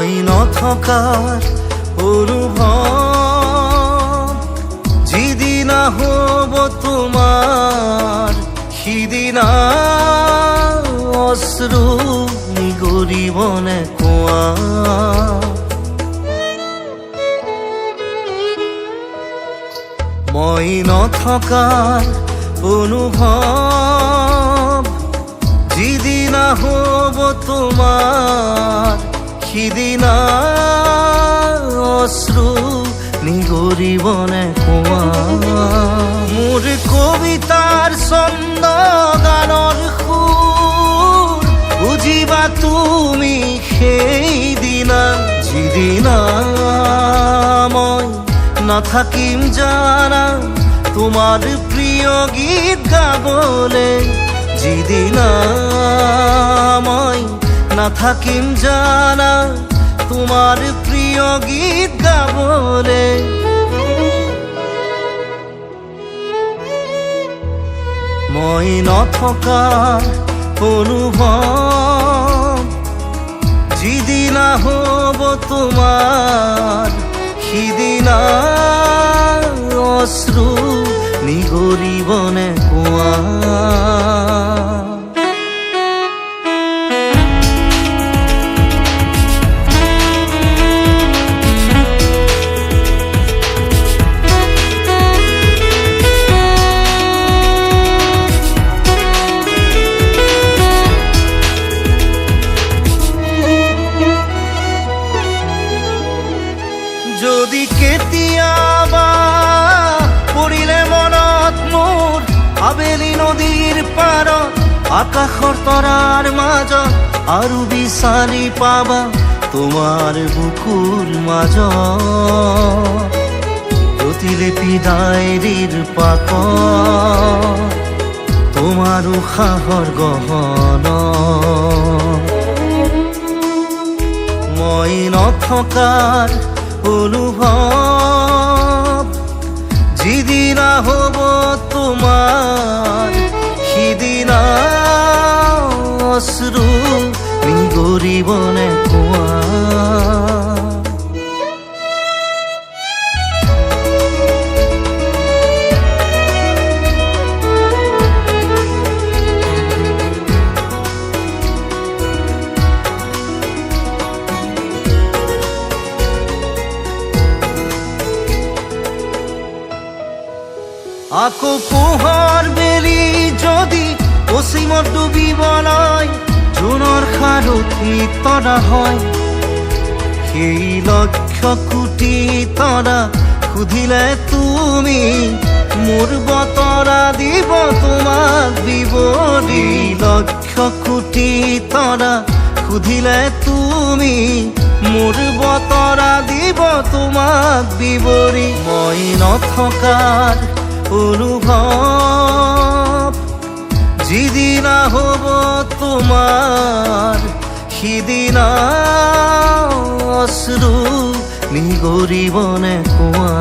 মই নথকাৰ অনুভৱ যিদিনা হ'ব তোমাৰ সিদিনা অশ্ৰু নিগৰিবনে কোৱা। মই নথকাৰ অনুভৱ যিদিনা হ'ব তোমাৰ সিদিনা অশ্ৰু নিগৰিবনে কোৱা। মোৰ কবিতাৰ ছন্দ গানৰ সুৰ বুজিবা তুমি সেইদিনা যিদিনা মই নাথাকিম জানা তোমাৰ প্ৰিয় গীত গাবলে। যিদিনা মই নাথাকিম জানা তোমাৰ প্ৰিয় গীত গাবলে। মই নথকাৰ অনুভৱ যিদিনা হ'ব তোমাৰ সিদিনা অশ্ৰু নিগৰিবনে কোৱা। যদি কেতিয়াবা পৰিলে মনত মোৰ আবেলি নদীৰ পাৰত আকাশৰ তৰাৰ মাজত আৰু বিচাৰি পাবা তোমাৰ বুকুৰ মাজত প্ৰতিলিপি ডায়েৰীৰ পাকত তোমাৰ উশাহৰ গহনা। মই নথকাৰ অনুভৱ যিদিনা হ'ব তোমাৰ সিদিনা অশ্ৰু নিগৰিবনে কোৱা। আকৌ পোহৰ বেলি যদি পশ্চিমত ডুবিবলৈ জোনৰ সাৰথি তৰা হয় সেই লক্ষ কোটি তৰা সুধিলে তুমি মোৰ বতৰা দিব তোমাক বিৱৰি। লক্ষ কোটি তৰা সুধিলে তুমি মোৰ বতৰা দিব তোমাক বিৱৰি। মই নথকাৰ অনুভৱ যিদিনা হ'ব তোমাৰ সিদিনা অশ্ৰু নিগৰিবনে কোৱা।